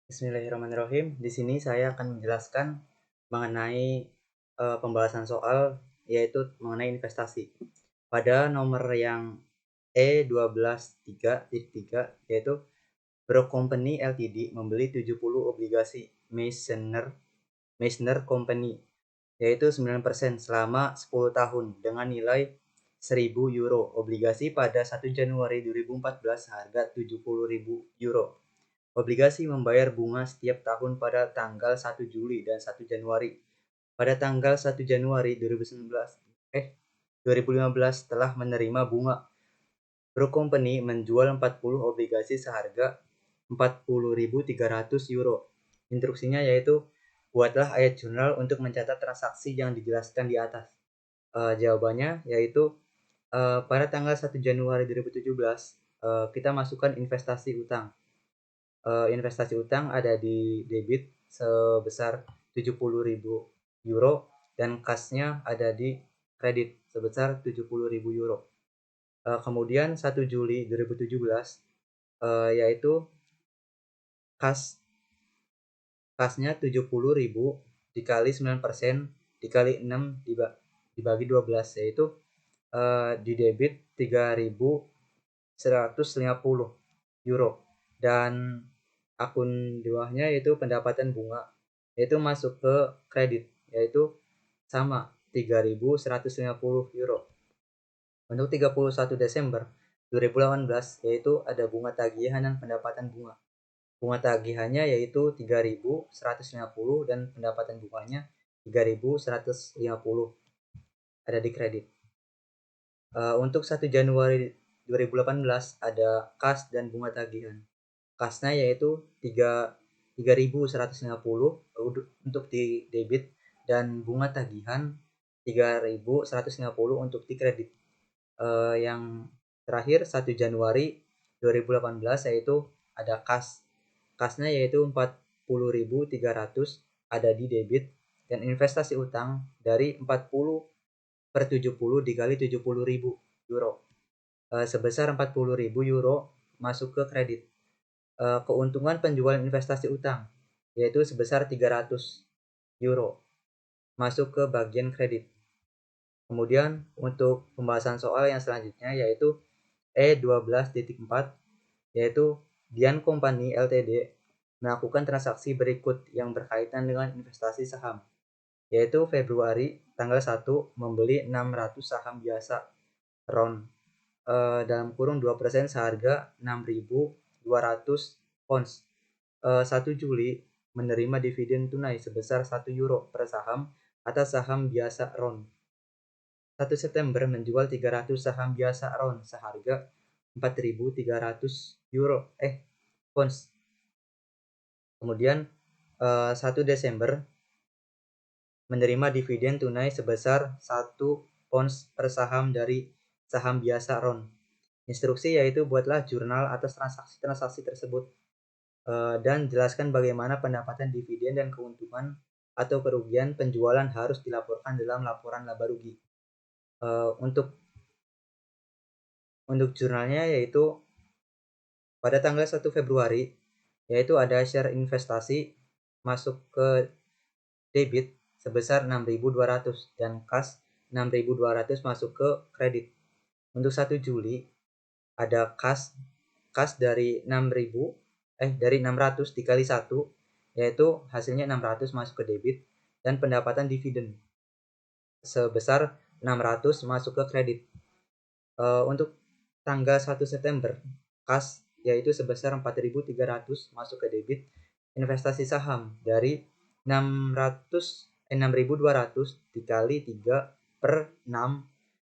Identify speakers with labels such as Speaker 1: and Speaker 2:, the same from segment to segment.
Speaker 1: Bismillahirrahmanirrahim. Di sini saya akan menjelaskan mengenai pembahasan soal yaitu mengenai investasi. Pada nomor yang E123.3 yaitu Brook Company Ltd membeli 70 obligasi Meissner Company yaitu 9% selama 10 tahun dengan nilai 1.000 euro. Obligasi pada 1 Januari 2014 seharga 70.000 euro. Obligasi membayar bunga setiap tahun pada tanggal 1 Juli dan 1 Januari. Pada tanggal 1 Januari 2015 telah menerima bunga. Brook Company menjual 40 obligasi seharga 40.300 euro. Instruksinya yaitu buatlah ayat jurnal untuk mencatat transaksi yang dijelaskan di atas. Jawabannya yaitu pada tanggal 1 Januari 2017 kita masukkan investasi utang. Investasi utang ada di debit sebesar 70.000 euro dan kasnya ada di kredit sebesar 70.000 euro. Kemudian 1 Juli 2017 yaitu kasnya 70.000 dikali 9% dikali 6 dibagi 12 yaitu di debit 3.150 euro dan akun di bawahnya yaitu pendapatan bunga yaitu masuk ke kredit yaitu sama 3.150 euro. Untuk 31 Desember 2018 yaitu ada bunga tagihan dan pendapatan bunga. Bunga tagihannya yaitu 3.150 dan pendapatan bunganya 3.150 ada di kredit. Untuk 1 Januari 2018 ada kas dan bunga tagihan. Kasnya yaitu 3.150 untuk di debit dan bunga tagihan 3.150 untuk di kredit. Yang terakhir 1 Januari 2018 yaitu ada kasnya yaitu 40.300 ada di debit dan investasi utang dari 40/70 dikali 70.000 euro sebesar 40.000 euro masuk ke kredit. Keuntungan penjualan investasi utang yaitu sebesar 300 euro masuk ke bagian kredit. Kemudian untuk pembahasan soal yang selanjutnya yaitu E12.4 yaitu Dian Company Ltd melakukan transaksi berikut yang berkaitan dengan investasi saham yaitu Februari tanggal 1 membeli 600 saham biasa RON dalam kurung 2% seharga 6.200 pounds. 1 Juli menerima dividen tunai sebesar 1 euro per saham atas saham biasa RON. 1 September menjual 300 saham biasa RON seharga 4.300 pounds. Kemudian 1 Desember menerima dividen tunai sebesar 1 pounds per saham dari saham biasa RON. Instruksi yaitu buatlah jurnal atas transaksi tersebut dan jelaskan bagaimana pendapatan dividen dan keuntungan atau kerugian penjualan harus dilaporkan dalam laporan laba rugi. Untuk jurnalnya yaitu pada tanggal 1 Februari yaitu ada share investasi masuk ke debit sebesar 6.200 dan kas 6.200 masuk ke kredit. Untuk 1 Juli ada kas dari 600 dikali 1 yaitu hasilnya 600 masuk ke debit dan pendapatan dividen sebesar 600 masuk ke kredit. Untuk tanggal 1 September kas yaitu sebesar 4.300 masuk ke debit investasi saham dari 6.200 dikali 3/6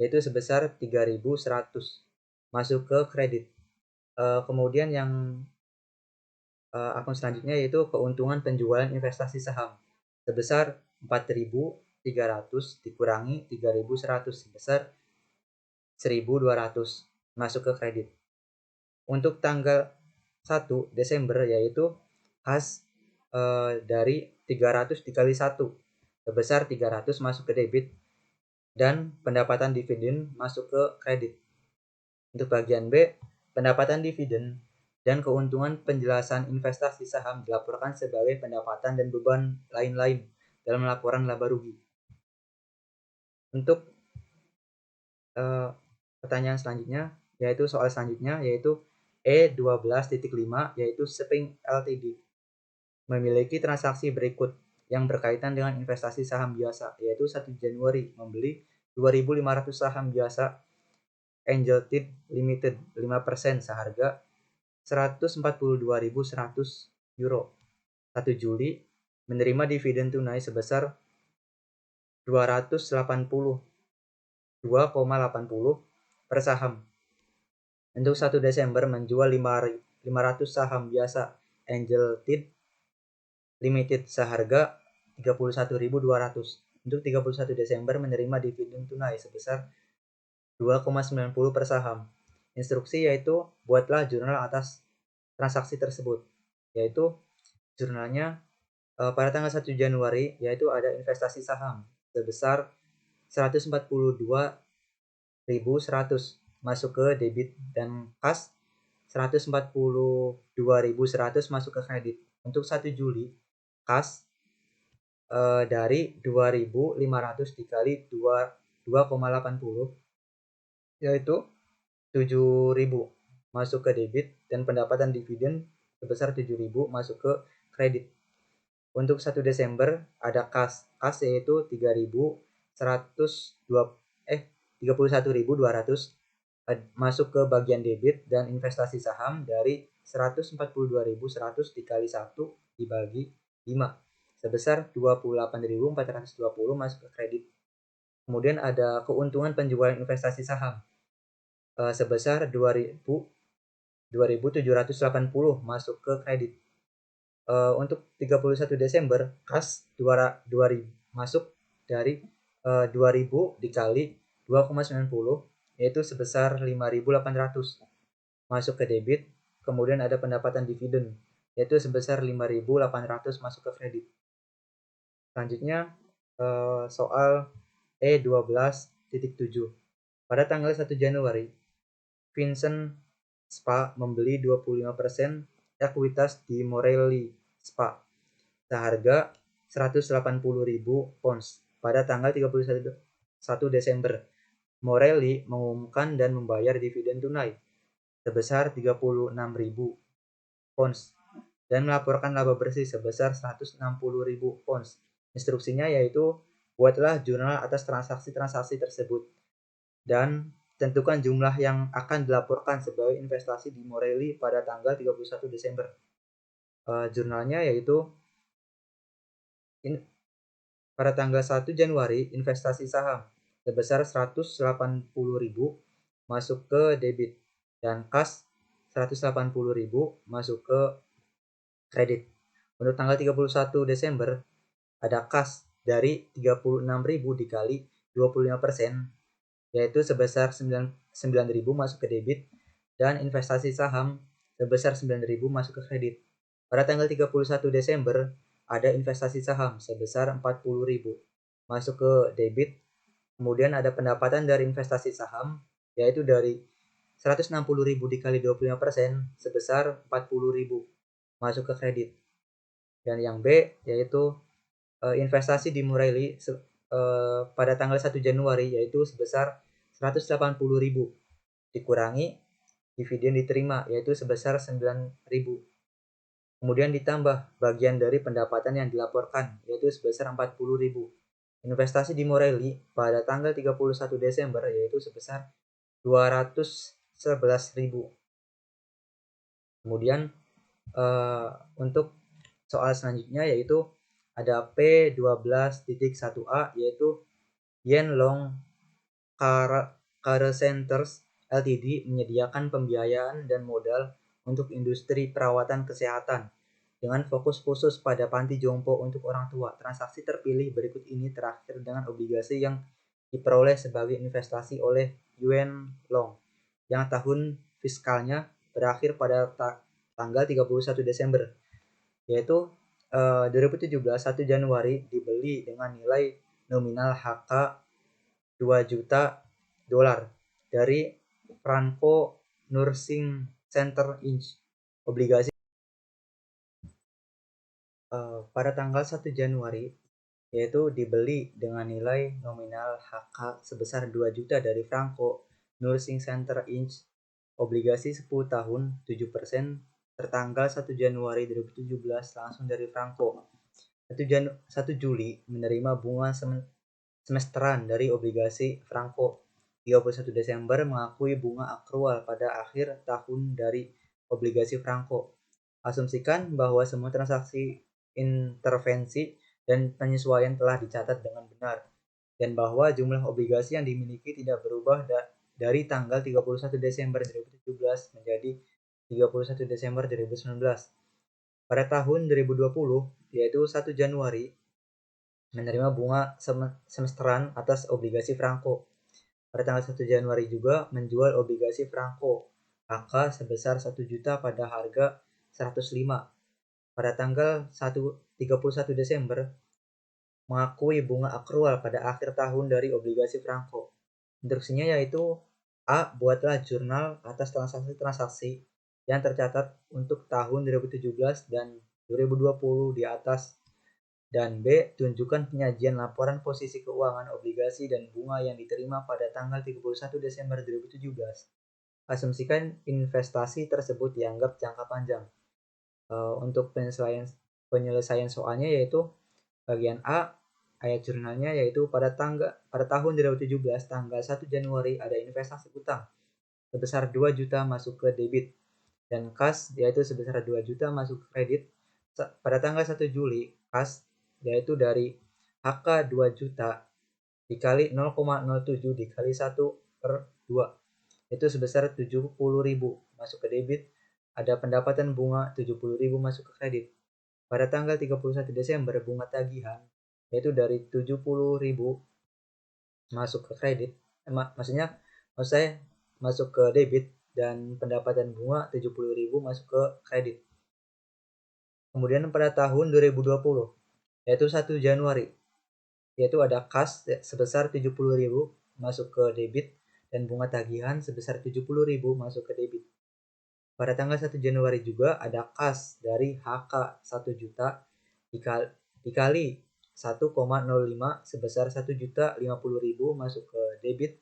Speaker 1: yaitu sebesar 3.100 masuk ke kredit. Kemudian yang akun selanjutnya yaitu keuntungan penjualan investasi saham sebesar 4.300 dikurangi 3.100 sebesar 1.200 masuk ke kredit. Untuk tanggal 1 Desember yaitu kas dari 300 dikali 1 sebesar 300 masuk ke debit dan pendapatan dividen masuk ke kredit. Untuk bagian B, pendapatan dividen dan keuntungan penjelasan investasi saham dilaporkan sebagai pendapatan dan beban lain-lain dalam laporan laba rugi. Untuk pertanyaan selanjutnya, yaitu soal selanjutnya, yaitu E12.5, yaitu Spring Ltd. memiliki transaksi berikut yang berkaitan dengan investasi saham biasa, yaitu 1 Januari membeli 2.500 saham biasa Angel Tide Limited 5% seharga 142.100 euro. 1 Juli menerima dividen tunai sebesar 282,80 per saham. Untuk 1 Desember menjual 500 saham biasa Angel Tide Limited seharga 31.200. Untuk 31 Desember menerima dividen tunai sebesar 2,90 per saham. Instruksi yaitu buatlah jurnal atas transaksi tersebut, yaitu jurnalnya pada tanggal 1 Januari, yaitu ada investasi saham sebesar 142.100 masuk ke debit dan kas 142.100 masuk ke kredit. Untuk 1 Juli kas dari 2.500 dikali 2,80 yaitu 7.000 masuk ke debit dan pendapatan dividen sebesar 7.000 masuk ke kredit. Untuk 1 Desember ada kas yaitu 31.200 masuk ke bagian debit dan investasi saham dari 142.100 dikali 1 dibagi 5 sebesar 28.420 masuk ke kredit. Kemudian ada keuntungan penjualan investasi saham sebesar 2.780 masuk ke kredit. Untuk 31 Desember kas 2.000 masuk dari 2.000 dikali 2,90 yaitu sebesar 5.800 masuk ke debit. Kemudian ada pendapatan dividen yaitu sebesar 5.800 masuk ke kredit. Selanjutnya soal E12.7. Pada tanggal 1 Januari Vincent Spa membeli 25% ekuitas di Morelli Spa seharga 180.000 pounds. Pada tanggal 31 Desember, Morelli mengumumkan dan membayar dividen tunai sebesar 36.000 pounds dan melaporkan laba bersih sebesar 160.000 pounds. Instruksinya yaitu buatlah jurnal atas transaksi-transaksi tersebut dan tentukan jumlah yang akan dilaporkan sebagai investasi di Morelli pada tanggal 31 Desember. Jurnalnya yaitu pada tanggal 1 Januari investasi saham sebesar 180.000 masuk ke debit dan kas 180.000 masuk ke kredit. Untuk tanggal 31 Desember ada kas dari 36.000 dikali 25% yaitu sebesar 9.000 masuk ke debit dan investasi saham sebesar 9.000 masuk ke kredit. Pada tanggal 31 Desember ada investasi saham sebesar 40.000 masuk ke debit. Kemudian ada pendapatan dari investasi saham yaitu dari 160.000 dikali 25% sebesar 40.000 masuk ke kredit. Dan yang B yaitu investasi di Morelli pada tanggal 1 Januari yaitu sebesar 180.000 dikurangi dividen diterima yaitu sebesar 9.000. Kemudian ditambah bagian dari pendapatan yang dilaporkan yaitu sebesar 40.000. Investasi di Morelli pada tanggal 31 Desember yaitu sebesar 211.000. Kemudian untuk soal selanjutnya yaitu ada P12.1a yaitu Yanlong Care Centers Ltd menyediakan pembiayaan dan modal untuk industri perawatan kesehatan dengan fokus khusus pada panti jompo untuk orang tua. Transaksi terpilih berikut ini terakhir dengan obligasi yang diperoleh sebagai investasi oleh Yuan Long yang tahun fiskalnya berakhir pada tanggal 31 Desember yaitu 2017 1 Januari dibeli dengan nilai nominal HK 2 juta dolar dari Franco Nursing Center Inc. obligasi pada tanggal 1 Januari, yaitu dibeli dengan nilai nominal HK sebesar 2 juta dari Franco Nursing Center Inc. Obligasi 10 tahun 7% tertanggal 1 Januari 2017 langsung dari Franco. 1 Juli menerima bunga semesteran dari obligasi Franco. 31 Desember mengakui bunga akrual pada akhir tahun dari obligasi Franco. Asumsikan bahwa semua transaksi intervensi dan penyesuaian telah dicatat dengan benar, dan bahwa jumlah obligasi yang dimiliki tidak berubah dari tanggal 31 Desember 2017 menjadi 31 Desember 2019. Pada tahun 2020, yaitu 1 Januari, menerima bunga semesteran atas obligasi Franco. Pada tanggal 1 Januari juga menjual obligasi Franco HK sebesar 1 juta pada harga 105. Pada tanggal 31 Desember mengakui bunga akrual pada akhir tahun dari obligasi Franco. Instruksinya yaitu: A. Buatlah jurnal atas transaksi-transaksi yang tercatat untuk tahun 2017 dan 2020 di atas, dan B. Tunjukkan penyajian laporan posisi keuangan obligasi dan bunga yang diterima pada tanggal 31 Desember 2017. Asumsikan investasi tersebut dianggap jangka panjang. Untuk penyelesaian soalnya yaitu bagian A, ayat jurnalnya yaitu pada tahun 2017 tanggal 1 Januari ada investasi utang sebesar 2 juta masuk ke debit, dan kas yaitu sebesar 2 juta masuk ke kredit. Pada tanggal 1 Juli kas yaitu dari HK 2 juta dikali 0,07 dikali 1/2 itu sebesar 70.000 masuk ke debit. Ada pendapatan bunga 70.000 masuk ke kredit. Pada tanggal 31 Desember bunga tagihan yaitu dari 70.000 masuk ke kredit, maksud saya masuk ke debit, dan pendapatan bunga 70.000 masuk ke kredit. Kemudian pada tahun 2020 yaitu 1 Januari yaitu ada kas sebesar 70.000 masuk ke debit dan bunga tagihan sebesar 70.000 masuk ke debit. Pada tanggal 1 Januari juga ada kas dari HK 1 juta dikali 1,05 sebesar 1.050.000 masuk ke debit.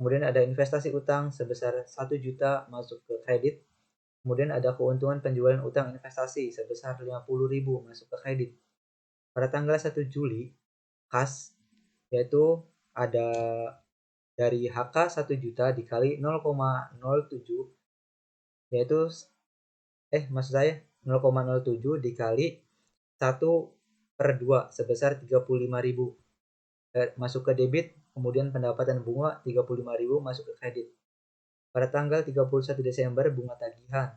Speaker 1: Kemudian ada investasi utang sebesar 1 juta masuk ke kredit. Kemudian ada keuntungan penjualan utang investasi sebesar 50.000 masuk ke kredit. Pada tanggal 1 Juli kas yaitu ada dari HK 1 juta dikali 0,07 yaitu maksud saya 0,07 dikali 1/2 sebesar 35.000 masuk ke debit. Kemudian pendapatan bunga 35.000 masuk ke kredit. Pada tanggal 31 Desember bunga tagihan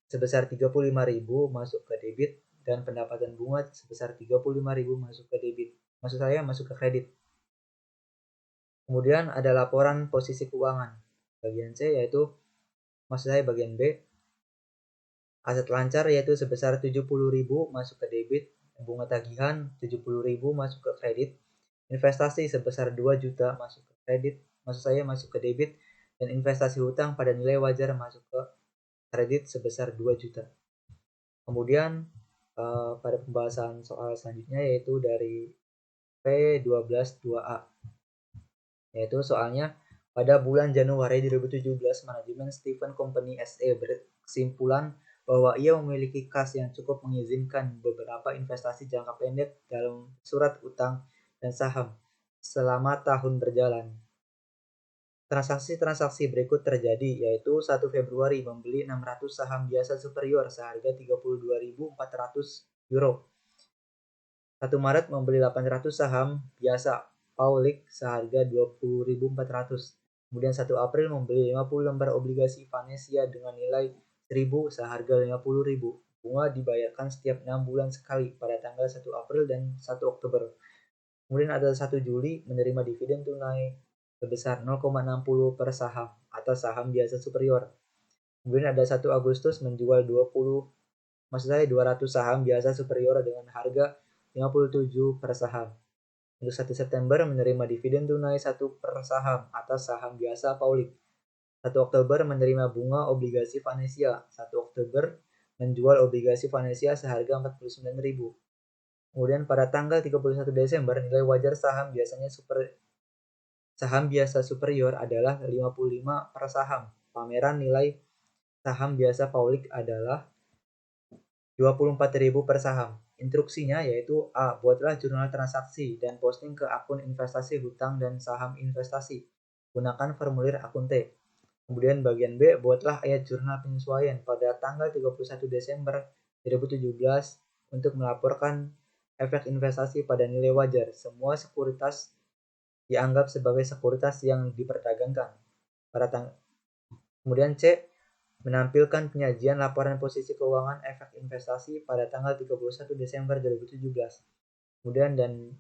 Speaker 1: sebesar 35.000 masuk ke debit dan pendapatan bunga sebesar 35.000 masuk ke debit. Maksud saya masuk ke kredit. Kemudian ada laporan posisi keuangan. Bagian C yaitu maksud saya bagian B. Aset lancar yaitu sebesar 70.000 masuk ke debit, bunga tagihan 70.000 masuk ke kredit, investasi sebesar 2 juta masuk ke kredit, maksud saya masuk ke debit, dan investasi hutang pada nilai wajar masuk ke kredit sebesar 2 juta. Kemudian pada pembahasan soal selanjutnya yaitu dari P12-2A, yaitu soalnya pada bulan Januari 2017 manajemen Stephen Company SE berkesimpulan bahwa ia memiliki kas yang cukup mengizinkan beberapa investasi jangka pendek dalam surat utang dan saham selama tahun berjalan. Transaksi-transaksi berikut terjadi yaitu 1 Februari membeli 600 saham biasa superior seharga 32.400 euro. 1 Maret membeli 800 saham biasa Paulik seharga 20.400. Kemudian 1 April membeli 50 lembar obligasi Vanesia dengan nilai 1.000 seharga 50.000. Bunga dibayarkan setiap 6 bulan sekali pada tanggal 1 April dan 1 Oktober. Kemudian ada 1 Juli menerima dividen tunai sebesar 0,60 per saham atau saham biasa superior. Kemudian ada 1 Agustus menjual 200 saham biasa superior dengan harga 57 per saham. Untuk 1 September menerima dividen tunai 1 per saham atas saham biasa Paulik. 1 Oktober menerima bunga obligasi Vanesia. 1 Oktober menjual obligasi Vanesia seharga 49.000. Kemudian pada tanggal 31 Desember nilai wajar saham biasa superior adalah 55 per saham. Pameran nilai saham biasa Paulik adalah 24.000 per saham. Instruksinya yaitu A. Buatlah jurnal transaksi dan posting ke akun investasi hutang dan saham investasi. Gunakan formulir akun T. Kemudian bagian B, buatlah ayat jurnal penyesuaian pada tanggal 31 Desember 2017 untuk melaporkan efek investasi pada nilai wajar. Semua sekuritas dianggap sebagai sekuritas yang diperdagangkan. Kemudian C, menampilkan penyajian laporan posisi keuangan efek investasi pada tanggal 31 Desember 2017. Kemudian dan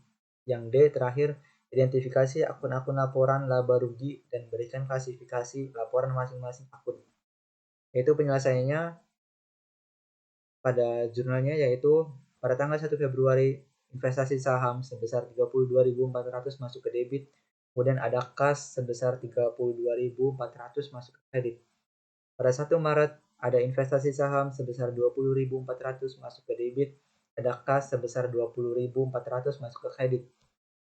Speaker 1: yang D terakhir, identifikasi akun-akun laporan laba rugi dan berikan klasifikasi laporan masing-masing akun. Yaitu penyelesaiannya pada jurnalnya yaitu pada tanggal 1 Februari investasi saham sebesar 32.400 masuk ke debit, kemudian ada kas sebesar 32.400 masuk ke kredit. Pada 1 Maret ada investasi saham sebesar 20.400 masuk ke debit, ada kas sebesar 20.400 masuk ke kredit.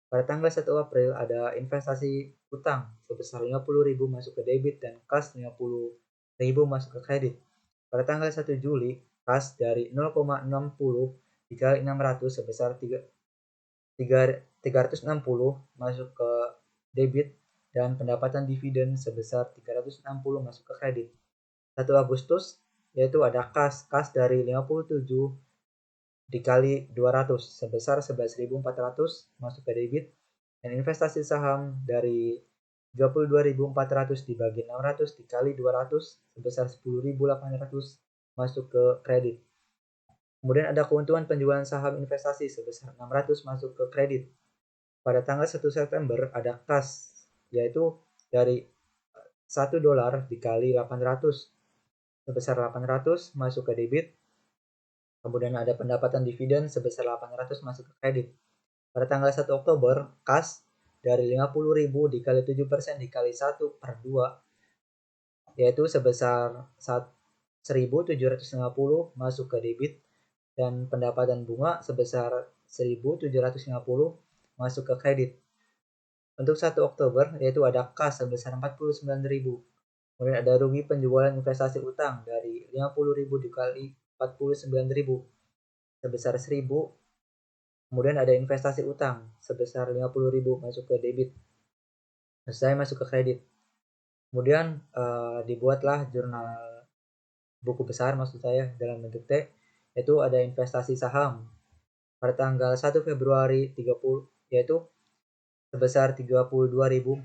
Speaker 1: Pada tanggal 1 April ada investasi utang sebesar 50.000 masuk ke debit dan kas 50.000 masuk ke kredit. Pada tanggal 1 Juli, kas dari 0,60 dikali 600 sebesar 360 masuk ke debit dan pendapatan dividen sebesar 360 masuk ke kredit. 1 Agustus yaitu ada kas dari 57 dikali 200 sebesar 11.400 masuk ke debit dan investasi saham dari 32.400 dibagi 600 dikali 200 sebesar 10.800 masuk ke kredit. Kemudian ada keuntungan penjualan saham investasi sebesar 600 masuk ke kredit. Pada tanggal 1 September ada kas yaitu dari $1 dikali 800 sebesar 800 masuk ke debit. Kemudian ada pendapatan dividen sebesar 800 masuk ke kredit. Pada tanggal 1 Oktober, kas dari 50.000 dikali 7% dikali 1/2 yaitu sebesar 1.750 masuk ke debit dan pendapatan bunga sebesar 1.750 masuk ke kredit. Untuk 1 Oktober yaitu ada kas sebesar 49.000. Kemudian ada rugi penjualan investasi utang dari 50.000 dikali 49.000 sebesar 1.000. Kemudian ada investasi utang sebesar 50.000 masuk ke debit. Selesai masuk ke kredit. Kemudian dibuatlah jurnal buku besar maksud saya dalam bentuk T, yaitu ada investasi saham pada tanggal 1 Februari 30 yaitu sebesar 32.400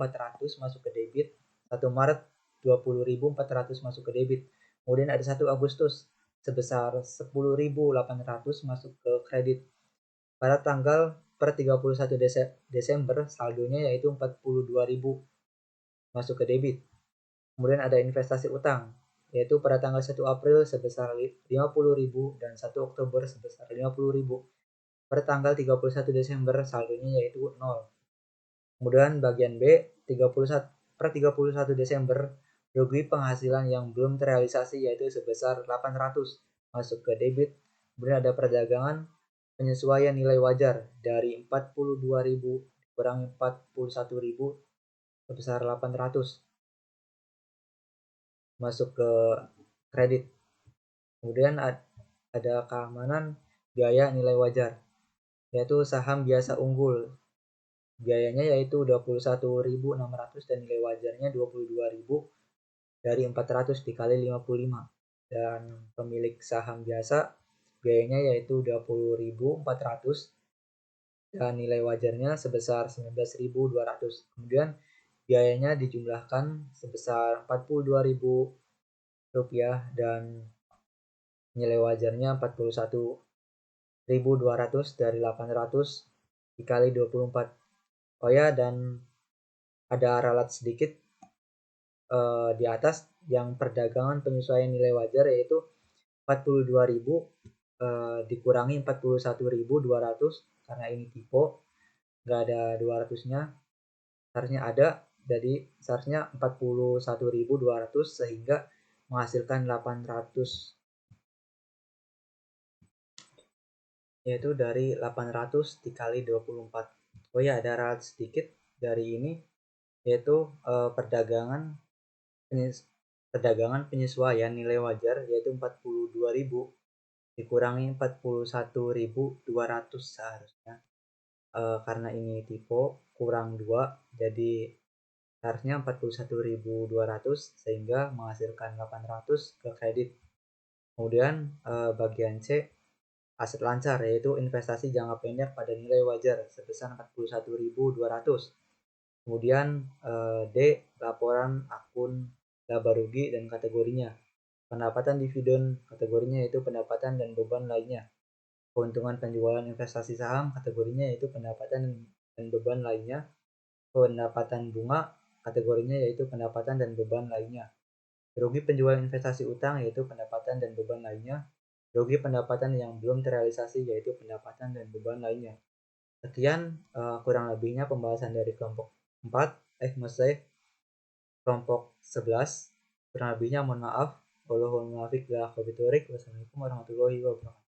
Speaker 1: masuk ke debit, 1 Maret 20.400 masuk ke debit. Kemudian ada 1 Agustus sebesar 10.800 masuk ke kredit. Pada tanggal per 31 Desember saldonya yaitu 42.000 masuk ke debit. Kemudian ada investasi utang yaitu pada tanggal 1 April sebesar 50.000 dan 1 Oktober sebesar 50.000. Pada tanggal 31 Desember saldonya yaitu 0. Kemudian bagian B, 31 Desember, rugi penghasilan yang belum terrealisasi yaitu sebesar 800 masuk ke debit. Kemudian ada perdagangan penyesuaian nilai wajar dari 42.000 kurangi 41.000 sebesar 800 masuk ke kredit. Kemudian ada keamanan biaya nilai wajar yaitu saham biasa unggul. Biayanya yaitu 21.600 dan nilai wajarnya 22.000 dari 400 dikali 55. Dan pemilik saham biasa biayanya yaitu 20.400 dan nilai wajarnya sebesar 19.200. Kemudian biayanya dijumlahkan sebesar 42.000 rupiah dan nilai wajarnya 41.200 dari 800 dikali 24. Oh ya, dan ada ralat sedikit di atas yang perdagangan penyesuaian nilai wajar yaitu 42.000 dikurangi 41.200 karena ini tipe nggak ada 200-nya, harusnya ada jadi seharusnya 41.200 sehingga menghasilkan 800, yaitu dari 800 dikali 24. Oh ya, ada ralat sedikit dari ini, yaitu perdagangan penyesuaian nilai wajar, yaitu 42.000 dikurangi 41.200 seharusnya. Karena ini tipe kurang 2, jadi harusnya 41.200 sehingga menghasilkan 800 ke kredit. Kemudian bagian C, aset lancar, yaitu investasi jangka pendek pada nilai wajar sebesar 41.200. Kemudian D, laporan akun laba rugi dan kategorinya. Pendapatan dividen kategorinya yaitu pendapatan dan beban lainnya. Keuntungan penjualan investasi saham kategorinya yaitu pendapatan dan beban lainnya. Pendapatan bunga kategorinya yaitu pendapatan dan beban lainnya. Rugi penjualan investasi utang yaitu pendapatan dan beban lainnya. Rugi pendapatan yang belum terrealisasi yaitu pendapatan dan beban lainnya. Sekian kurang lebihnya pembahasan dari kelompok 4, maksud saya kelompok 11. Kurang lebihnya mohon maaf. Wassalamualaikum warahmatullahi wabarakatuh.